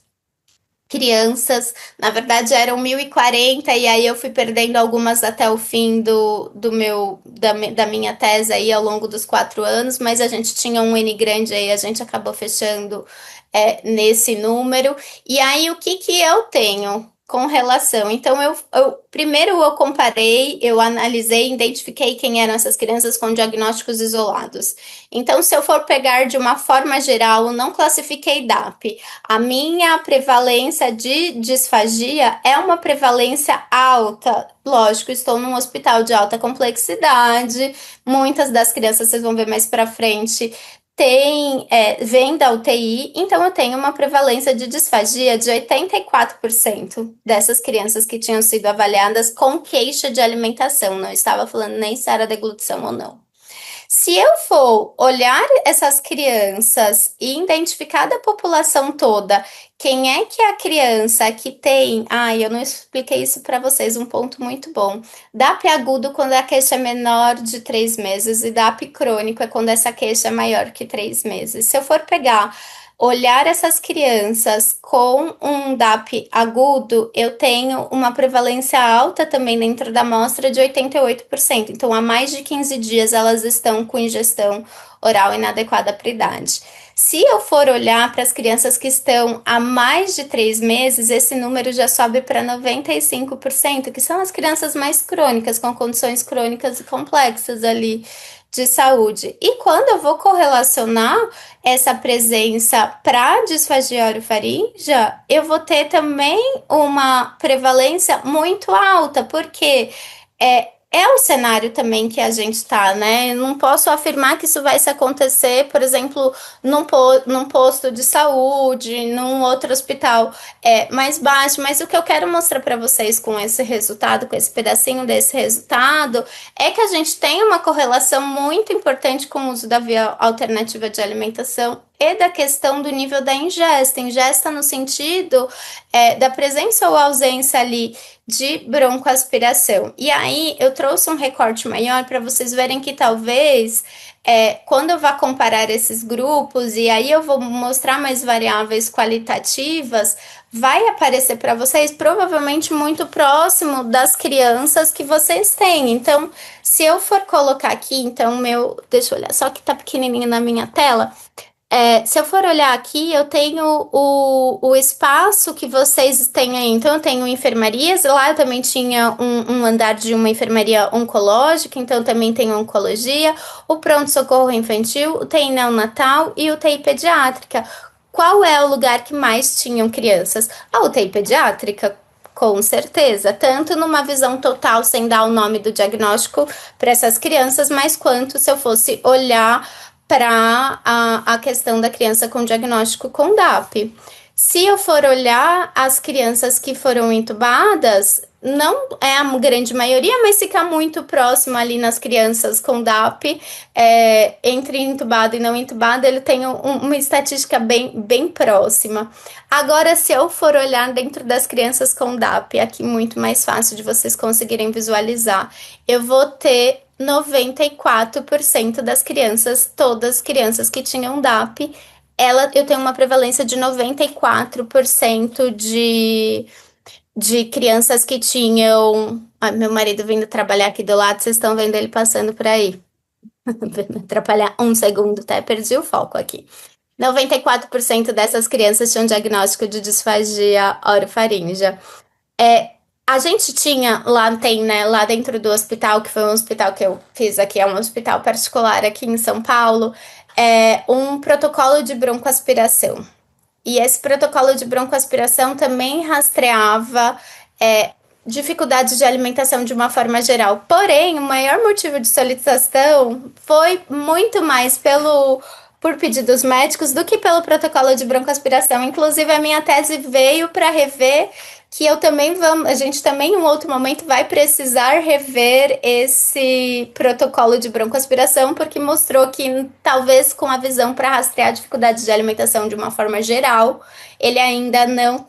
crianças, na verdade eram 1.040, e aí eu fui perdendo algumas até o fim da minha tese aí ao longo dos 4 anos, mas a gente tinha um N grande aí, a gente acabou fechando nesse número. E aí o que que eu tenho com relação? Então primeiro eu comparei, eu analisei, identifiquei quem eram essas crianças com diagnósticos isolados. Então, se eu for pegar de uma forma geral, não classifiquei DAP. A minha prevalência de disfagia é uma prevalência alta. Lógico, estou num hospital de alta complexidade. Muitas das crianças, vocês vão ver mais para frente, vem da UTI, então eu tenho uma prevalência de disfagia de 84% dessas crianças que tinham sido avaliadas com queixa de alimentação. Não estava falando nem se era deglutição ou não. Se eu for olhar essas crianças e identificar da população toda quem é que é a criança que tem. Eu não expliquei isso para vocês, um ponto muito bom. DAP agudo quando a queixa é menor de 3 meses e DAP crônico é quando essa queixa é maior que 3 meses. Se eu for pegar olhar essas crianças com um DAP agudo, eu tenho uma prevalência alta também dentro da amostra de 88%. Então, há mais de 15 dias elas estão com ingestão oral inadequada para idade. Se eu for olhar para as crianças que estão há mais de 3 meses, esse número já sobe para 95%, que são as crianças mais crônicas, com condições crônicas e complexas ali de saúde. E quando eu vou correlacionar essa presença para disfagia orofaríngea, eu vou ter também uma prevalência muito alta, porque é o cenário também que a gente está, né? Eu não posso afirmar que isso vai se acontecer, por exemplo, num posto de saúde, num outro hospital mais baixo, mas o que eu quero mostrar para vocês com esse resultado, com esse pedacinho desse resultado, é que a gente tem uma correlação muito importante com o uso da via alternativa de alimentação e da questão do nível da ingesta. Ingesta no sentido da presença ou ausência ali de broncoaspiração. E aí eu trouxe um recorte maior para vocês verem que talvez quando eu vá comparar esses grupos, e aí eu vou mostrar mais variáveis qualitativas, vai aparecer para vocês provavelmente muito próximo das crianças que vocês têm. Então, se eu for colocar aqui, então, deixa eu olhar, só que tá pequenininho na minha tela. Se eu for olhar aqui, eu tenho o espaço que vocês têm aí. Então, eu tenho enfermarias. Lá eu também tinha um andar de uma enfermaria oncológica. Então, eu também tenho oncologia, o pronto-socorro infantil, o UTI neonatal e o UTI pediátrica. Qual é o lugar que mais tinham crianças? A UTI pediátrica. Com certeza, tanto numa visão total, sem dar o nome do diagnóstico para essas crianças, mas quanto se eu fosse olhar para a questão da criança com diagnóstico com DAP. Se eu for olhar as crianças que foram entubadas, não é a grande maioria, mas fica muito próximo ali nas crianças com DAP, entre entubado e não entubado, ele tem uma estatística bem próxima. Agora, se eu for olhar dentro das crianças com DAP, aqui muito mais fácil de vocês conseguirem visualizar, eu vou ter 94% das crianças, todas as crianças que tinham DAP, eu tenho uma prevalência de 94% de crianças que tinham. Ai, meu marido vindo trabalhar aqui do lado, vocês estão vendo ele passando por aí. Vou atrapalhar um segundo, tá? Perdi o foco aqui. 94% dessas crianças tinham diagnóstico de disfagia orofaríngea. A gente tinha, tem, né, lá dentro do hospital, que foi um hospital que eu fiz aqui, é um hospital particular aqui em São Paulo, um protocolo de broncoaspiração. E esse protocolo de broncoaspiração também rastreava dificuldades de alimentação de uma forma geral. Porém, o maior motivo de solicitação foi muito mais por pedidos médicos do que pelo protocolo de broncoaspiração. Inclusive, a minha tese veio para rever que a gente também em um outro momento vai precisar rever esse protocolo de broncoaspiração, porque mostrou que talvez com a visão para rastrear dificuldades de alimentação de uma forma geral, ele ainda não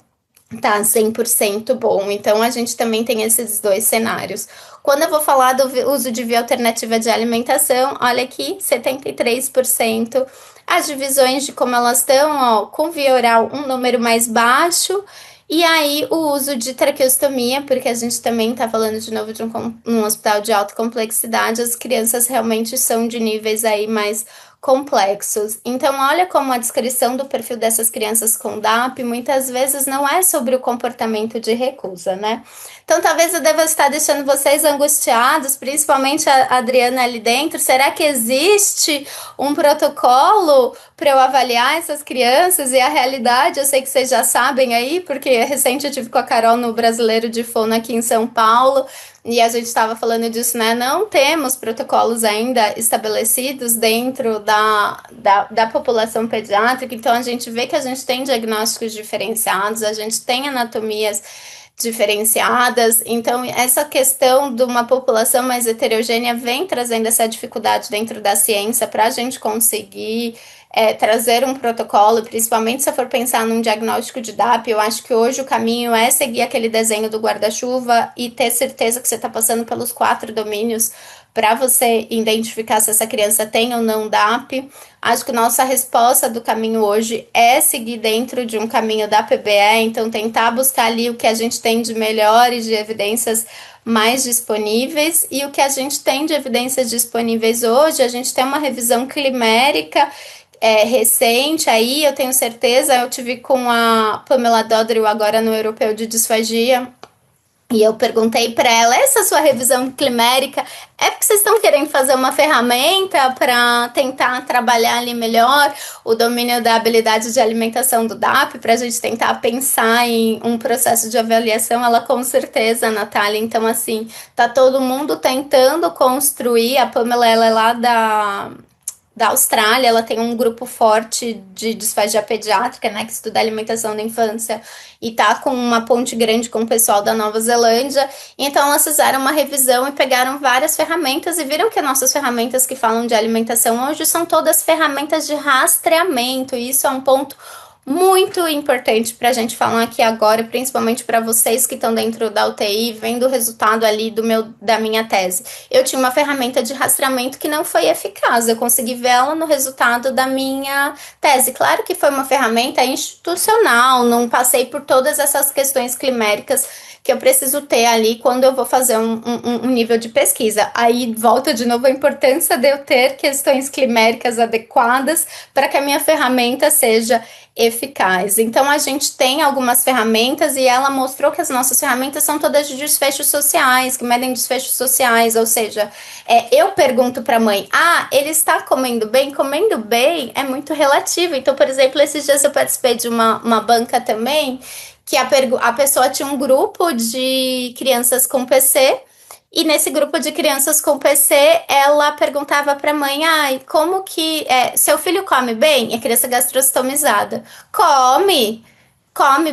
tá 100% bom. Então, a gente também tem esses dois cenários. Quando eu vou falar do uso de via alternativa de alimentação, olha aqui, 73%. As divisões de como elas estão, ó, com via oral, um número mais baixo. E aí, o uso de traqueostomia, porque a gente também está falando de novo de um hospital de alta complexidade, as crianças realmente são de níveis aí mais complexos. Então, olha como a descrição do perfil dessas crianças com DAP muitas vezes não é sobre o comportamento de recusa, né? Então, talvez eu deva estar deixando vocês angustiados, principalmente a Adriana ali dentro. Será que existe um protocolo para eu avaliar essas crianças? E a realidade, eu sei que vocês já sabem aí, porque recente eu tive com a Carol no Brasileiro de Fono aqui em São Paulo. e a gente estava falando disso, né? Não temos protocolos ainda estabelecidos dentro da população pediátrica, então a gente vê que a gente tem diagnósticos diferenciados, a gente tem anatomias diferenciadas, então essa questão de uma população mais heterogênea vem trazendo essa dificuldade dentro da ciência para a gente conseguir trazer um protocolo, principalmente se eu for pensar num diagnóstico de DAP, eu acho que hoje o caminho é seguir aquele desenho do guarda-chuva e ter certeza que você está passando pelos 4 domínios para você identificar se essa criança tem ou não DAP. Acho que nossa resposta do caminho hoje é seguir dentro de um caminho da PBE, então tentar buscar ali o que a gente tem de melhor e de evidências mais disponíveis, e o que a gente tem de evidências disponíveis hoje, a gente tem uma revisão climérica recente aí, eu tenho certeza, eu tive com a Pamela Dodrell agora no Europeu de Disfagia, e eu perguntei para ela, essa sua revisão climérica é porque vocês estão querendo fazer uma ferramenta para tentar trabalhar ali melhor o domínio da habilidade de alimentação do DAP, para a gente tentar pensar em um processo de avaliação? Ela com certeza, Natália. Então, assim, tá todo mundo tentando construir. A Pamela, ela é lá da Austrália, ela tem um grupo forte de disfagia pediátrica, né, que estuda a alimentação da infância, e tá com uma ponte grande com o pessoal da Nova Zelândia. Então elas fizeram uma revisão e pegaram várias ferramentas e viram que nossas ferramentas que falam de alimentação hoje são todas ferramentas de rastreamento, e isso é um ponto muito importante para a gente falar aqui agora, principalmente para vocês que estão dentro da UTI, vendo o resultado ali da minha tese. Eu tinha uma ferramenta de rastreamento que não foi eficaz, eu consegui ver ela no resultado da minha tese. Claro que foi uma ferramenta institucional, não passei por todas essas questões climéricas que eu preciso ter ali quando eu vou fazer um nível de pesquisa. Aí volta de novo a importância de eu ter questões climéricas adequadas para que a minha ferramenta seja eficaz. Então a gente tem algumas ferramentas e ela mostrou que as nossas ferramentas são todas de desfechos sociais, que medem desfechos sociais, ou seja, eu pergunto para a mãe, ele está comendo bem? Comendo bem é muito relativo. Então, por exemplo, esses dias eu participei de uma banca também, que a pessoa tinha um grupo de crianças com PC, e nesse grupo de crianças com PC, ela perguntava para a mãe, como que seu filho come bem? E a criança gastrostomizada. Come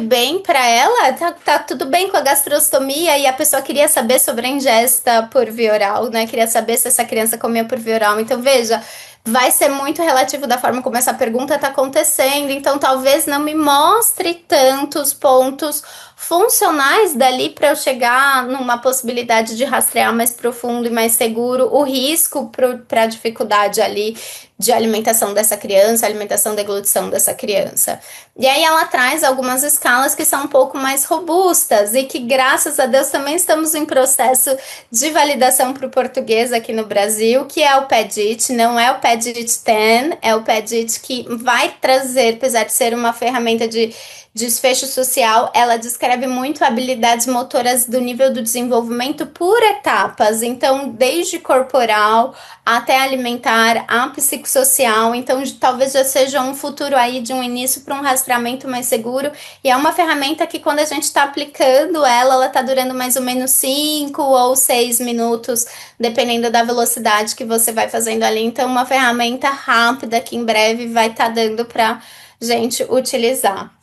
bem para ela? Tá tudo bem com a gastrostomia? E a pessoa queria saber sobre a ingesta por via oral, né? Queria saber se essa criança comia por via oral. Então, veja, vai ser muito relativo da forma como essa pergunta está acontecendo. Então, talvez não me mostre tantos pontos funcionais dali para eu chegar numa possibilidade de rastrear mais profundo e mais seguro o risco para a dificuldade ali de alimentação dessa criança, alimentação e deglutição dessa criança. E aí ela traz algumas escalas que são um pouco mais robustas e que, graças a Deus, também estamos em processo de validação para o português aqui no Brasil, que é o PEDIT, não é o PEDIT-10, é o PEDIT que vai trazer, apesar de ser uma ferramenta de desfecho social, ela descreve muito habilidades motoras do nível do desenvolvimento por etapas, então desde corporal até alimentar, a psicossocial, então talvez já seja um futuro aí de um início para um rastreamento mais seguro, e é uma ferramenta que quando a gente está aplicando ela está durando mais ou menos 5 ou 6 minutos, dependendo da velocidade que você vai fazendo ali, então uma ferramenta rápida que em breve vai estar dando para gente utilizar.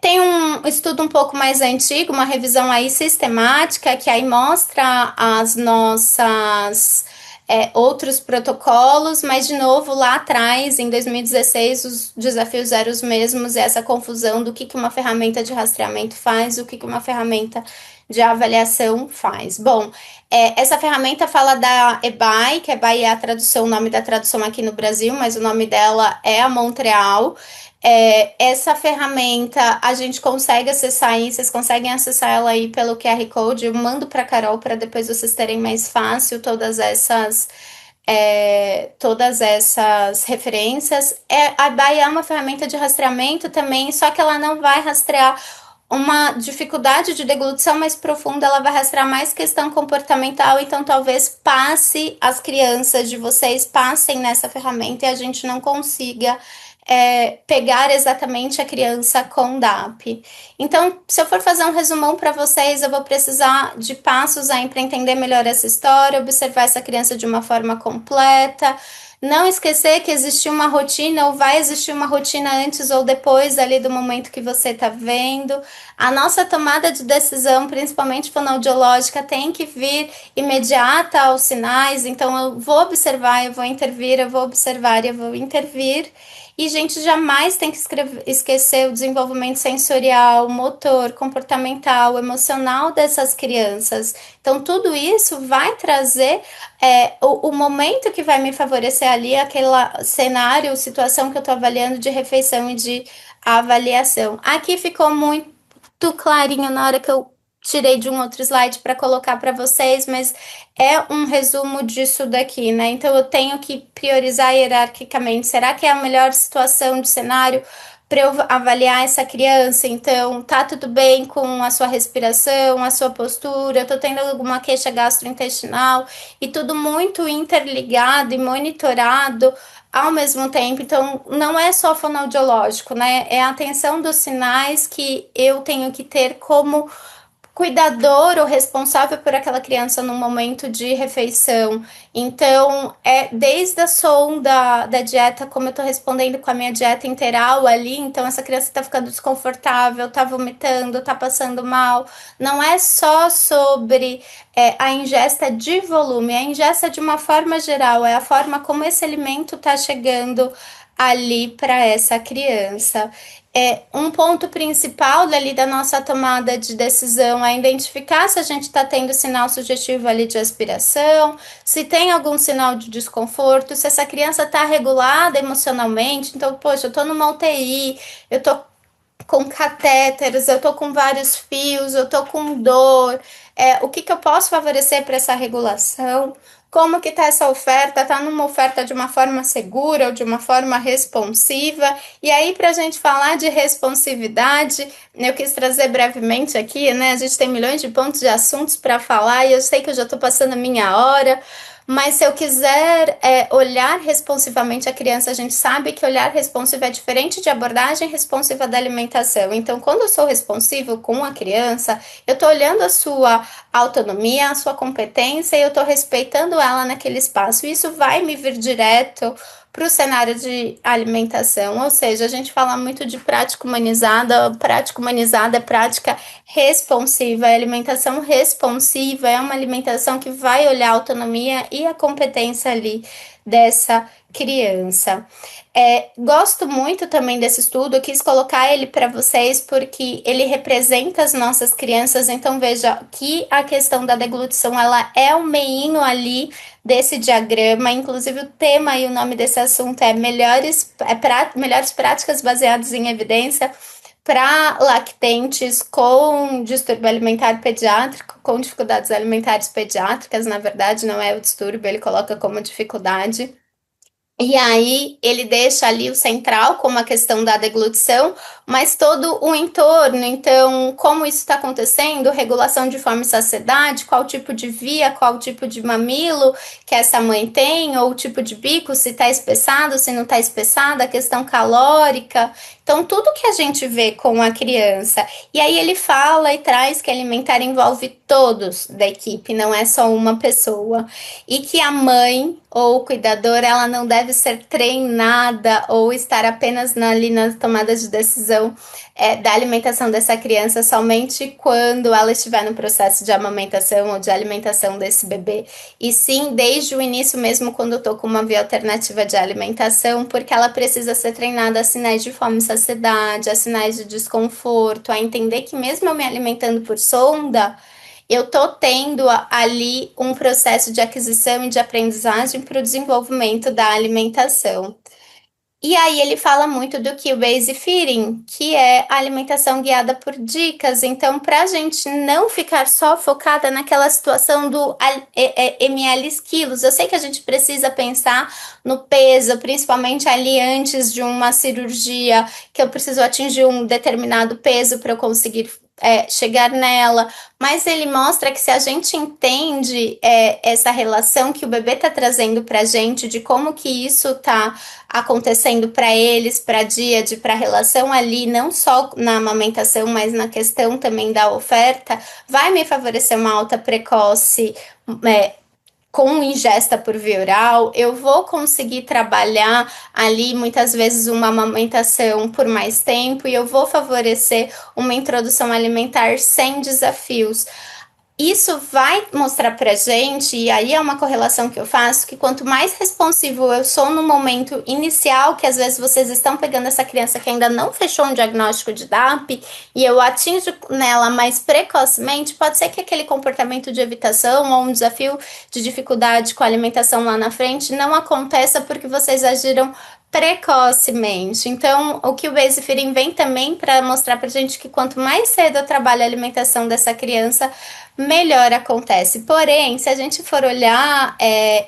Tem um estudo um pouco mais antigo, uma revisão aí sistemática, que aí mostra as nossas outros protocolos, mas de novo lá atrás, em 2016, os desafios eram os mesmos, e essa confusão do que uma ferramenta de rastreamento faz, o que uma ferramenta de avaliação faz. Bom, essa ferramenta fala da EBAI, que EBAI é a tradução, o nome da tradução aqui no Brasil, mas o nome dela é a Montreal. Essa ferramenta a gente consegue acessar aí, vocês conseguem acessar ela aí pelo QR Code. Eu mando para a Carol para depois vocês terem mais fácil todas essas referências. A BAI é uma ferramenta de rastreamento também, só que ela não vai rastrear uma dificuldade de deglutição mais profunda, ela vai rastrear mais questão comportamental, então talvez as crianças de vocês passem nessa ferramenta e a gente não consiga pegar exatamente a criança com DAP. Então, se eu for fazer um resumão para vocês, eu vou precisar de passos aí para entender melhor essa história, observar essa criança de uma forma completa. Não esquecer que existe uma rotina ou vai existir uma rotina antes ou depois ali do momento que você está vendo. A nossa tomada de decisão, principalmente fonoaudiológica, tem que vir imediata aos sinais. Então, eu vou observar, eu vou intervir, eu vou observar, eu vou intervir. E, gente, jamais tem que esquecer o desenvolvimento sensorial, motor, comportamental, emocional dessas crianças. Então, tudo isso vai trazer o momento que vai me favorecer ali, aquele cenário, situação que eu estou avaliando de refeição e de avaliação. Aqui ficou muito clarinho na hora que eu tirei de um outro slide para colocar para vocês, mas é um resumo disso daqui, né? Então eu tenho que priorizar hierarquicamente. Será que é a melhor situação de cenário para eu avaliar essa criança? Então, tá tudo bem com a sua respiração, a sua postura, eu tô tendo alguma queixa gastrointestinal e tudo muito interligado e monitorado ao mesmo tempo. Então, não é só fonoaudiológico, né? É a atenção dos sinais que eu tenho que ter como cuidador ou responsável por aquela criança no momento de refeição. Então, é desde a sonda da dieta, como eu tô respondendo com a minha dieta interal ali, então essa criança tá ficando desconfortável, tá vomitando, tá passando mal. Não é só sobre a ingesta de volume, a ingesta de uma forma geral, é a forma como esse alimento tá chegando ali para essa criança. Um ponto principal dali da nossa tomada de decisão é identificar se a gente está tendo sinal sugestivo ali de aspiração, se tem algum sinal de desconforto, se essa criança está regulada emocionalmente. Então, poxa, eu estou numa UTI, eu estou com catéteres, eu tô com vários fios, eu tô com dor. O que que eu posso favorecer para essa regulação? Como que tá essa oferta? Tá numa oferta de uma forma segura ou de uma forma responsiva? E aí, para a gente falar de responsividade, eu quis trazer brevemente aqui, né? A gente tem milhões de pontos de assuntos para falar e eu sei que eu já estou passando a minha hora. Mas se eu quiser olhar responsivamente a criança, a gente sabe que olhar responsivo é diferente de abordagem responsiva da alimentação. Então, quando eu sou responsivo com a criança, eu estou olhando a sua autonomia, a sua competência e eu estou respeitando ela naquele espaço. Isso vai me vir direto para o cenário de alimentação, ou seja, a gente fala muito de prática humanizada é prática responsiva, a alimentação responsiva é uma alimentação que vai olhar a autonomia e a competência ali dessa criança. Gosto muito também desse estudo, eu quis colocar ele para vocês porque ele representa as nossas crianças, então veja que a questão da deglutição, ela é o meinho ali desse diagrama, inclusive o tema e o nome desse assunto é melhores práticas baseadas em evidência para lactentes com distúrbio alimentar pediátrico, com dificuldades alimentares pediátricas, na verdade não é o distúrbio, ele coloca como dificuldade. E aí ele deixa ali o central como a questão da deglutição, mas todo o entorno, então como isso está acontecendo, regulação de fome e saciedade, qual tipo de via, qual tipo de mamilo que essa mãe tem, ou o tipo de bico, se está espessado, se não está espessado, a questão calórica, então tudo que a gente vê com a criança. E aí ele fala e traz que alimentar envolve todos da equipe, não é só uma pessoa, e que a mãe ou o cuidador, ela não deve ser treinada ou estar apenas ali na tomada de decisão da alimentação dessa criança somente quando ela estiver no processo de amamentação ou de alimentação desse bebê. E sim, desde o início mesmo, quando eu tô com uma via alternativa de alimentação, porque ela precisa ser treinada a sinais de fome e saciedade, a sinais de desconforto, a entender que mesmo eu me alimentando por sonda, eu tô tendo ali um processo de aquisição e de aprendizagem para o desenvolvimento da alimentação. E aí ele fala muito do que o base feeding, que é a alimentação guiada por dicas. Então, para a gente não ficar só focada naquela situação do ml quilos, eu sei que a gente precisa pensar no peso, principalmente ali antes de uma cirurgia, que eu preciso atingir um determinado peso para eu conseguir chegar nela, mas ele mostra que se a gente entende essa relação que o bebê está trazendo para a gente, de como que isso está acontecendo para eles, para a díade, para a relação ali, não só na amamentação, mas na questão também da oferta, vai me favorecer uma alta precoce, é, com ingesta por via oral, eu vou conseguir trabalhar ali muitas vezes uma amamentação por mais tempo e eu vou favorecer uma introdução alimentar sem desafios. Isso vai mostrar pra gente, e aí é uma correlação que eu faço, que quanto mais responsivo eu sou no momento inicial, que às vezes vocês estão pegando essa criança que ainda não fechou um diagnóstico de DAP, e eu atinjo nela mais precocemente, pode ser que aquele comportamento de evitação ou um desafio de dificuldade com a alimentação lá na frente não aconteça porque vocês agiram precocemente. Então, o que o Base Feeding vem também para mostrar pra gente que quanto mais cedo eu trabalho a alimentação dessa criança, melhor acontece. Porém, se a gente for olhar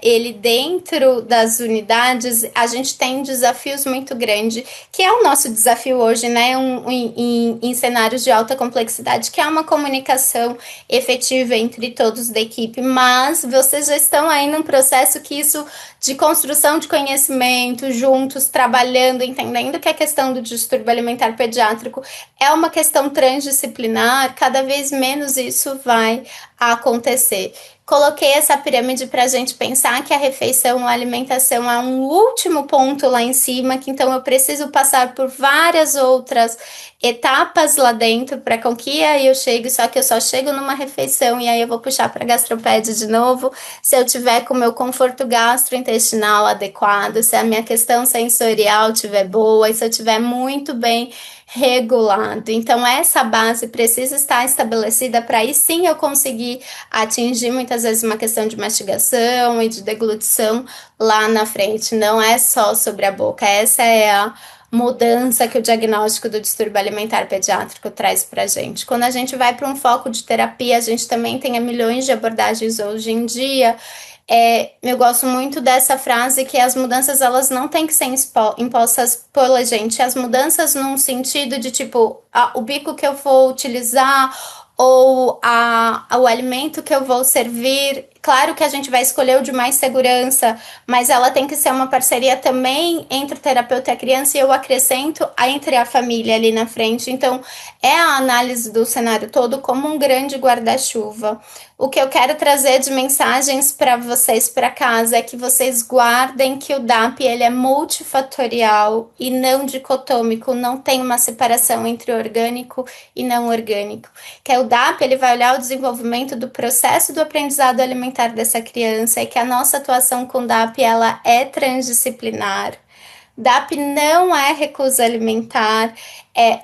ele dentro das unidades, a gente tem desafios muito grandes, que é o nosso desafio hoje, né? Em cenários de alta complexidade, que é uma comunicação efetiva entre todos da equipe, mas vocês já estão aí num processo que isso de construção de conhecimento, juntos, trabalhando, entendendo que a questão do distúrbio alimentar pediátrico é uma questão transdisciplinar, cada vez menos isso vai acontecer. Coloquei essa pirâmide para a gente pensar que a refeição, a alimentação é um último ponto lá em cima, que então eu preciso passar por várias outras etapas lá dentro para com que aí eu chegue, só que eu só chego numa refeição e aí eu vou puxar para gastropédia de novo, se eu tiver com o meu conforto gastrointestinal adequado, se a minha questão sensorial tiver boa e se eu tiver muito bem regulado. Então, essa base precisa estar estabelecida para aí sim eu conseguir atingir muitas vezes uma questão de mastigação e de deglutição lá na frente. Não é só sobre a boca, essa é a mudança que o diagnóstico do distúrbio alimentar pediátrico traz para a gente. Quando a gente vai para um foco de terapia, a gente também tem milhões de abordagens hoje em dia. Eu gosto muito dessa frase que as mudanças elas não têm que ser impostas pela gente. As mudanças num sentido de tipo, o bico que eu vou utilizar ou o alimento que eu vou servir. Claro que a gente vai escolher o de mais segurança, mas ela tem que ser uma parceria também entre o terapeuta e a criança, e eu acrescento entre a família ali na frente. Então, é a análise do cenário todo como um grande guarda-chuva. O que eu quero trazer de mensagens para vocês para casa é que vocês guardem que o DAP ele é multifatorial e não dicotômico, não tem uma separação entre orgânico e não orgânico. Que o DAP ele vai olhar o desenvolvimento do processo do aprendizado alimentar dessa criança e que a nossa atuação com DAP ela é transdisciplinar. DAP não é recusa alimentar,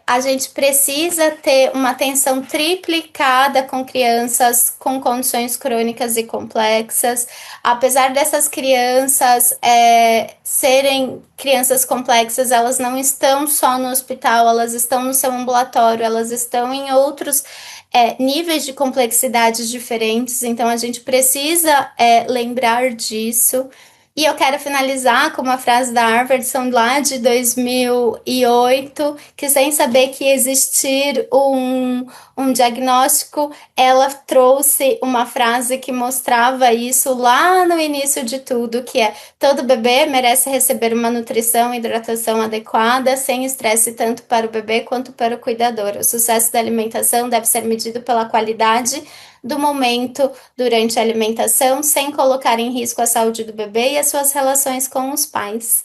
a gente precisa ter uma atenção triplicada com crianças com condições crônicas e complexas. Apesar dessas crianças serem crianças complexas, elas não estão só no hospital, elas estão no seu ambulatório, elas estão em outros níveis de complexidades diferentes, então a gente precisa lembrar disso. E eu quero finalizar com uma frase da Harvard, são lá de 2008, que sem saber que existir um diagnóstico, ela trouxe uma frase que mostrava isso lá no início de tudo, que é: todo bebê merece receber uma nutrição e hidratação adequada, sem estresse tanto para o bebê quanto para o cuidador. O sucesso da alimentação deve ser medido pela qualidade do momento durante a alimentação, sem colocar em risco a saúde do bebê e as suas relações com os pais.